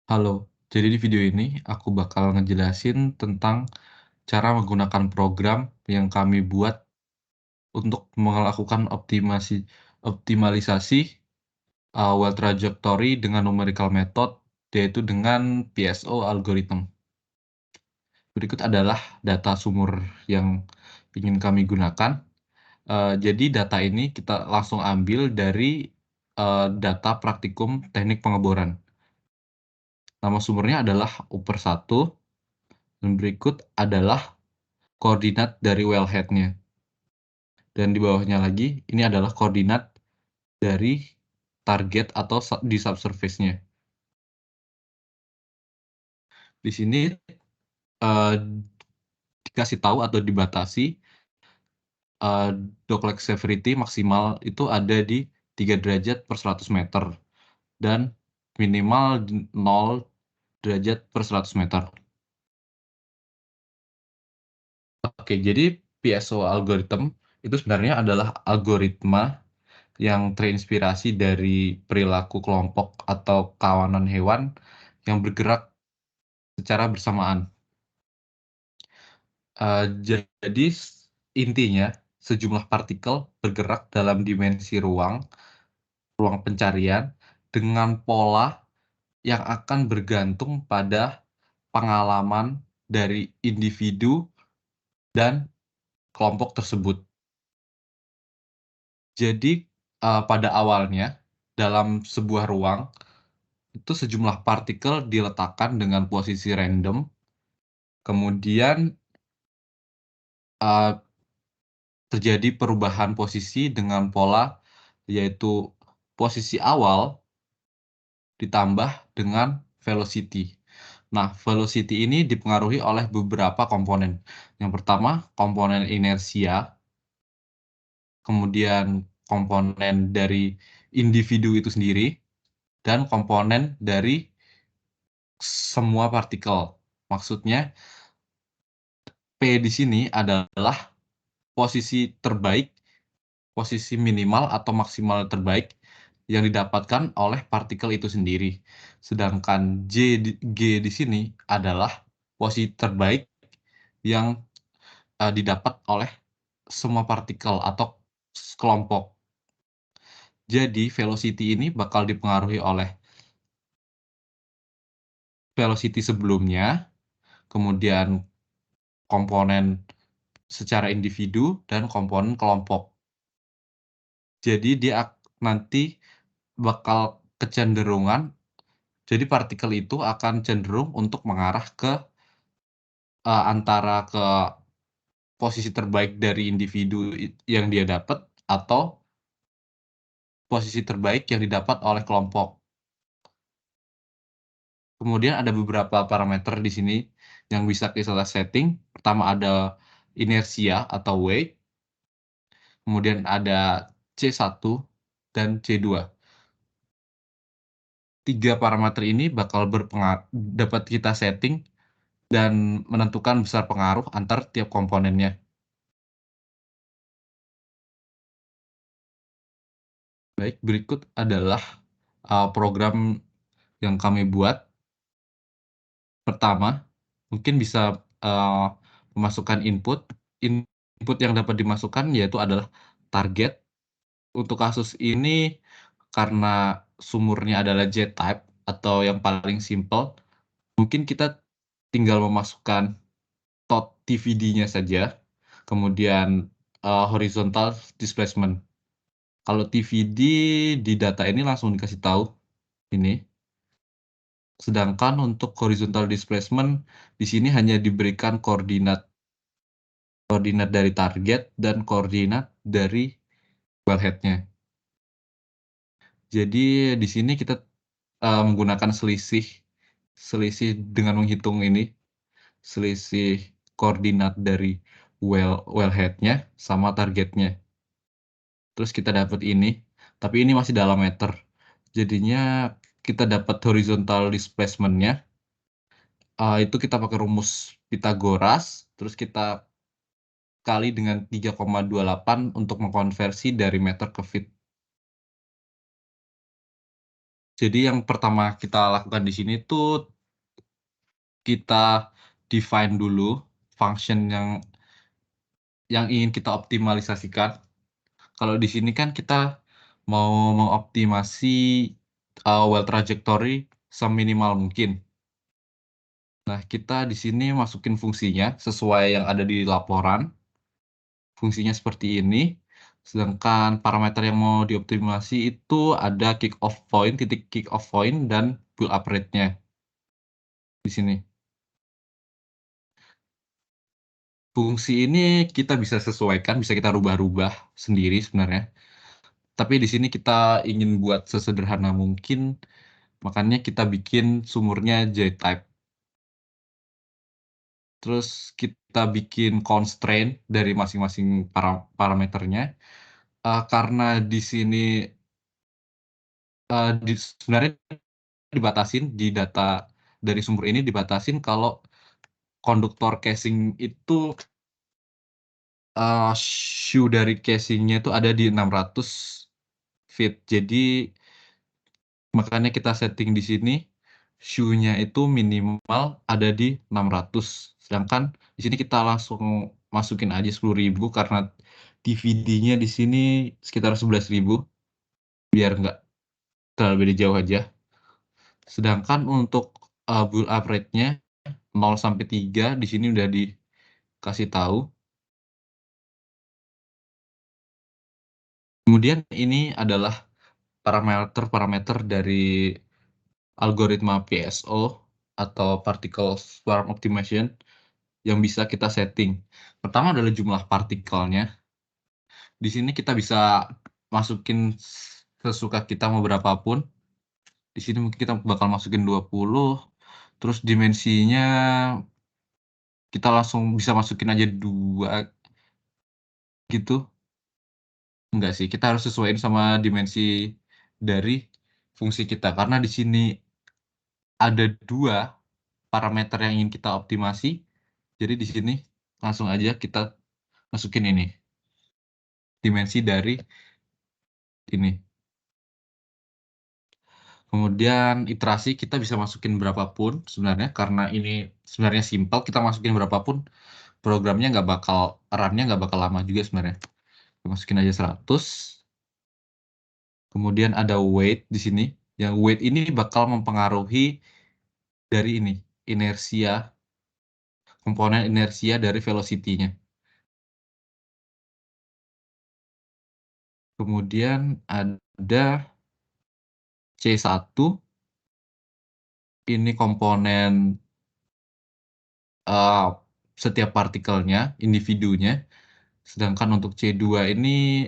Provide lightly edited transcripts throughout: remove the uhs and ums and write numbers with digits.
Halo, jadi di video ini aku bakal ngejelasin tentang cara menggunakan program yang kami buat untuk melakukan optimalisasi well trajectory dengan numerical method, yaitu dengan PSO algorithm. Berikut adalah data sumber yang ingin kami gunakan. Jadi data ini kita langsung ambil dari data praktikum teknik pengeboran. Nama sumbernya adalah Uper 1, dan berikut adalah koordinat dari wellhead-nya. Dan di bawahnya lagi, ini adalah koordinat dari target atau di subsurface-nya. Di sini uh, dikasih tahu atau dibatasi uh, Doplex severity maksimal itu ada di 3 derajat per 100 meter dan minimal 0 derajat per 100 meter. Oke, jadi PSO algorithm itu sebenarnya adalah algoritma yang terinspirasi dari perilaku kelompok atau kawanan hewan yang bergerak secara bersamaan. Jadi intinya sejumlah partikel bergerak dalam dimensi ruang pencarian dengan pola yang akan bergantung pada pengalaman dari individu dan kelompok tersebut. Jadi pada awalnya dalam sebuah ruang itu sejumlah partikel diletakkan dengan posisi random, kemudian terjadi perubahan posisi dengan pola, yaitu posisi awal ditambah dengan velocity. Nah, velocity ini dipengaruhi oleh beberapa komponen. Yang pertama, komponen inersia, kemudian komponen dari individu itu sendiri, dan komponen dari semua partikel. Maksudnya, P di sini adalah posisi terbaik, posisi minimal atau maksimal terbaik yang didapatkan oleh partikel itu sendiri. Sedangkan G di sini adalah posisi terbaik yang didapat oleh semua partikel atau kelompok. Jadi velocity ini bakal dipengaruhi oleh velocity sebelumnya, kemudian komponen secara individu, dan komponen kelompok. Jadi dia nanti bakal kecenderungan, jadi partikel itu akan cenderung untuk mengarah ke antara ke posisi terbaik dari individu yang dia dapat atau posisi terbaik yang didapat oleh kelompok. Kemudian ada beberapa parameter di sini yang bisa kita setting. Pertama ada inersia atau weight, kemudian ada C1 dan C2. Tiga parameter ini bakal dapat kita setting dan menentukan besar pengaruh antar tiap komponennya. Baik, berikut adalah program yang kami buat. Pertama, mungkin bisa memasukkan input. Input yang dapat dimasukkan yaitu adalah target. Untuk kasus ini, karena sumbernya adalah J-type atau yang paling simple, mungkin kita tinggal memasukkan tot TVD-nya saja, kemudian horizontal displacement. Kalau TVD di data ini langsung dikasih tahu ini. Sedangkan untuk horizontal displacement di sini hanya diberikan koordinat dari target dan koordinat dari wellhead-nya. Jadi di sini kita menggunakan selisih dengan menghitung ini, selisih koordinat dari wellhead-nya sama targetnya. Terus kita dapat ini, tapi ini masih dalam meter. Jadinya kita dapat horizontal displacement-nya. Itu kita pakai rumus Pythagoras, terus kita kali dengan 3,28 untuk mengkonversi dari meter ke feet. Jadi yang pertama kita lakukan di sini tuh kita define dulu function yang ingin kita optimalisasikan. Kalau di sini kan kita mau mengoptimasi well trajectory seminimal mungkin. Nah, kita di sini masukin fungsinya sesuai yang ada di laporan. Fungsinya seperti ini. Sedangkan parameter yang mau dioptimasi itu ada kick off point, titik kick off point, dan build up rate-nya di sini. Fungsi ini kita bisa sesuaikan, bisa kita rubah-rubah sendiri sebenarnya. Tapi di sini kita ingin buat sesederhana mungkin, makanya kita bikin sumurnya JType. Terus kita bikin constraint dari masing-masing parameternya. Karena di sini sebenarnya dibatasin di data dari sumber ini dibatasin kalau konduktor casing itu shoe dari casingnya itu ada di 600 feet. Jadi makanya kita setting di sini shoe-nya itu minimal ada di 600. Sedangkan di sini kita langsung masukin aja 10.000 karena DVD-nya di sini sekitar 11.000 biar nggak terlalu beda jauh aja. Sedangkan untuk build up rate-nya 0 sampai 3 di sini udah dikasih tahu. Kemudian ini adalah parameter-parameter dari algoritma PSO atau Particle Swarm Optimization yang bisa kita setting. Pertama adalah jumlah partikelnya. Di sini kita bisa masukin sesuka kita mau berapapun. Di sini mungkin kita bakal masukin 20. Terus dimensinya kita langsung bisa masukin aja 2 gitu. Enggak sih, kita harus sesuaiin sama dimensi dari fungsi kita. Karena di sini ada 2 parameter yang ingin kita optimasi. Jadi di sini langsung aja kita masukin ini. Dimensi dari ini. Kemudian iterasi kita bisa masukin berapapun sebenarnya. Karena ini sebenarnya simpel, kita masukin berapapun. Programnya nggak bakal, run-nya nggak bakal lama juga sebenarnya. Kita masukin aja 100. Kemudian ada weight di sini. Yang weight ini bakal mempengaruhi dari ini, inersia, komponen inersia dari velocity-nya. Kemudian ada C1, ini komponen setiap partikelnya, individunya. Sedangkan untuk C2 ini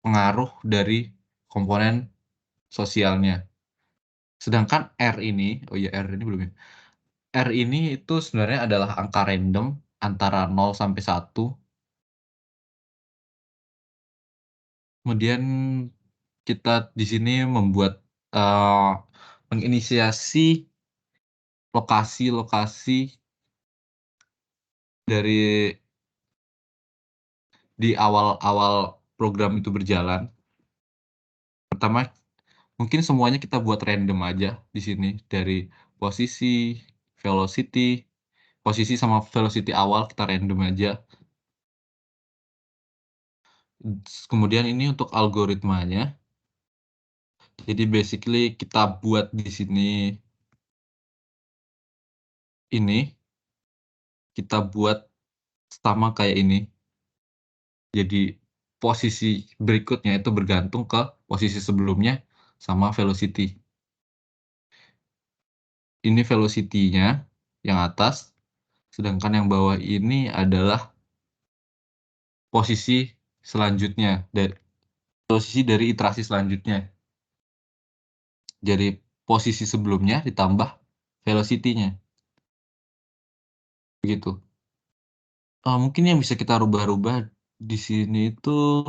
pengaruh dari komponen sosialnya. Sedangkan R ini, oh ya R ini belum ya. R ini itu sebenarnya adalah angka random antara 0 sampai 1. Kemudian kita di sini membuat menginisiasi lokasi-lokasi dari di awal-awal program itu berjalan. Pertama, mungkin semuanya kita buat random aja di sini dari posisi, velocity, posisi sama velocity awal kita random aja. Kemudian ini untuk algoritmanya. Jadi basically kita buat di sini ini kita buat sama kayak ini. Jadi posisi berikutnya itu bergantung ke posisi sebelumnya sama velocity. Ini velocity-nya yang atas, sedangkan yang bawah ini adalah posisi selanjutnya, posisi dari iterasi selanjutnya. Jadi posisi sebelumnya ditambah velocity-nya. Begitu. Mungkin yang bisa kita rubah-rubah di sini itu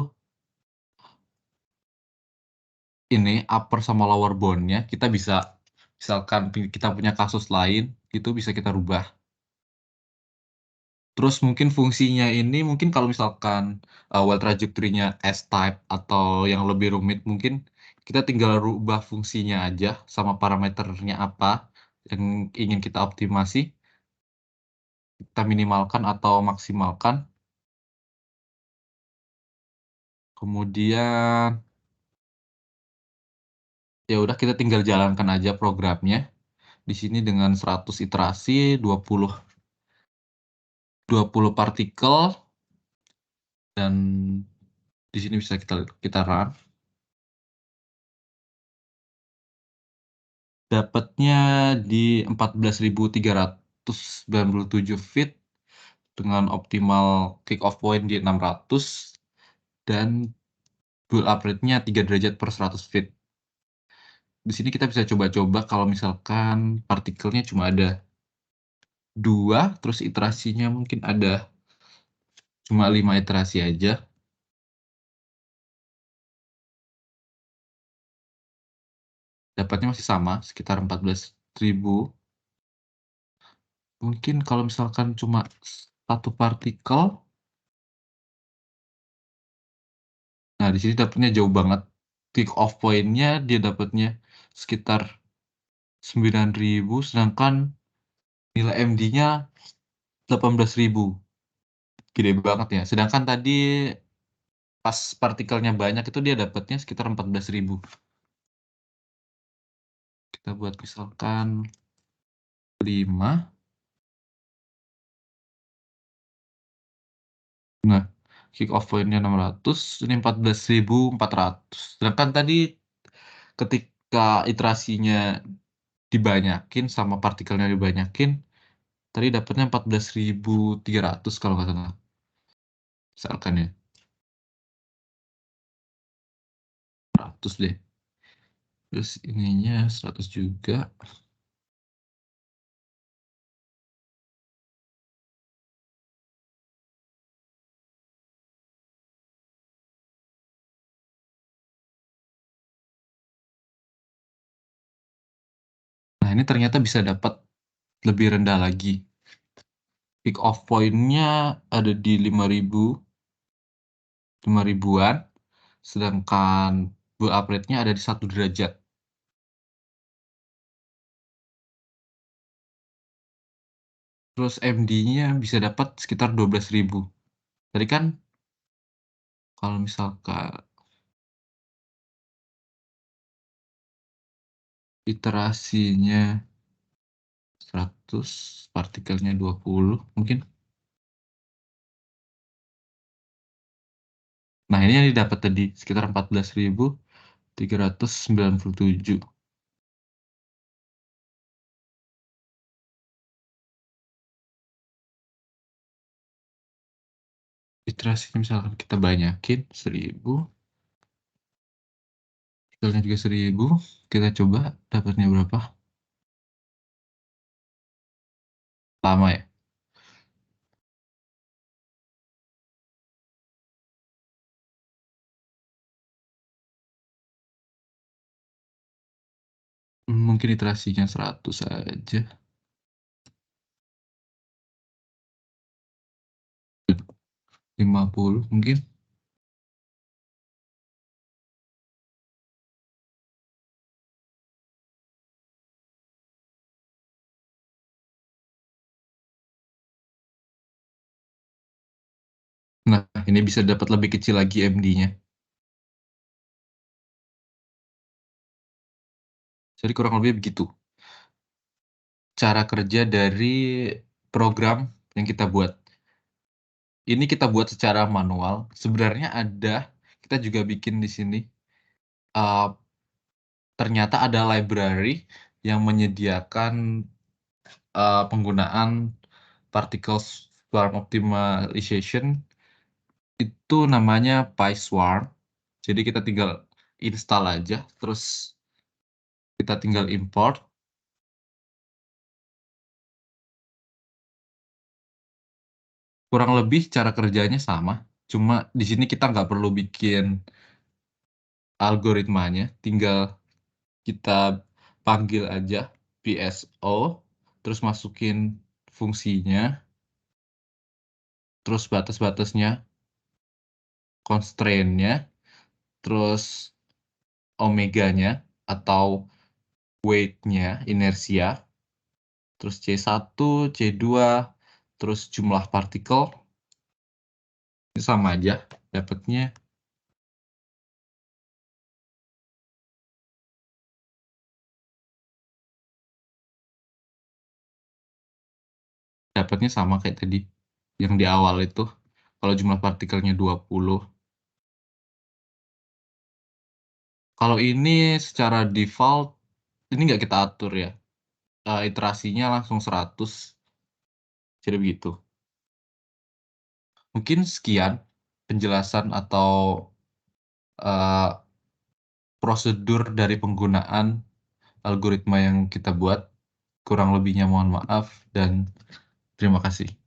ini upper sama lower bound-nya. Kita bisa misalkan kita punya kasus lain, itu bisa kita rubah. Terus mungkin fungsinya ini mungkin kalau misalkan well trajectory-nya S-type atau yang lebih rumit mungkin Kita tinggal rubah fungsinya aja sama parameternya apa yang ingin kita optimasi, kita minimalkan atau maksimalkan. Kemudian ya udah kita tinggal jalankan aja programnya. Di sini dengan 100 iterasi, 20 partikel, dan di sini bisa kita run. Dapatnya di 14.397 feet dengan optimal kick off point di 600 dan build up rate-nya 3 derajat per 100 feet. Di sini kita bisa coba-coba kalau misalkan partikelnya cuma ada 2, terus iterasinya mungkin ada cuma 5 iterasi aja. Dapatnya masih sama, sekitar 14.000. Mungkin kalau misalkan cuma satu partikel, nah di sini dapatnya jauh banget. Kick off point-nya dia dapatnya sekitar 9.000, sedangkan nilai MD-nya 18.000. Gede banget ya. Sedangkan tadi pas partikelnya banyak itu dia dapatnya sekitar 14.000. Kita buat misalkan 5. Nah, kick off point-nya 600, ini 14.400. Sedangkan tadi ketika iterasinya dibanyakin sama partikelnya dibanyakin, tadi dapatnya 14.300 kalau nggak salah. Misalkan ya, 100 deh. Terus ininya 100 juga. Nah, ini ternyata bisa dapat lebih rendah lagi. Pick off point-nya ada di 5.000-an, sedangkan build up rate-nya ada di 1 derajat. Terus MD-nya bisa dapat sekitar 12.000. Tadi kan kalau misalkan iterasinya 100, partikelnya 20, mungkin. Nah, ini yang didapat tadi sekitar 14.397. Iterasinya misalkan kita banyakin 1.000, partikelnya juga 1.000. Kita coba dapatnya berapa? Lama ya? Mungkin iterasinya 100 aja. 50 mungkin. Nah, ini bisa dapat lebih kecil lagi MD-nya. Jadi kurang lebih begitu cara kerja dari program yang kita buat. Ini kita buat secara manual. Sebenarnya kita juga bikin di sini. Uh, Ternyata ada library yang menyediakan penggunaan particle swarm optimization. Itu namanya PySwarm. Jadi kita tinggal install aja, terus kita tinggal import. Kurang lebih cara kerjanya sama, cuma di sini kita nggak perlu bikin algoritmanya, tinggal kita panggil aja PSO, terus masukin fungsinya, terus batas-batasnya, constraint-nya, terus omeganya atau weight-nya, inersia, terus C1, C2, terus jumlah partikel, ini sama aja dapatnya. Dapatnya sama kayak tadi, yang di awal itu. Kalau jumlah partikelnya 20. Kalau ini secara default, ini nggak kita atur ya. Iterasinya langsung 100, jadi begitu. Mungkin sekian penjelasan atau eh, prosedur dari penggunaan algoritma yang kita buat. Kurang lebihnya mohon maaf dan terima kasih.